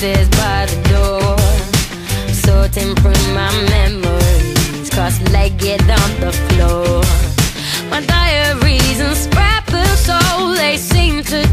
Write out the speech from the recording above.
pieces by the door, sorting through my memories, cross-legged on the floor. My diaries and scrapbooks, oh, they seem to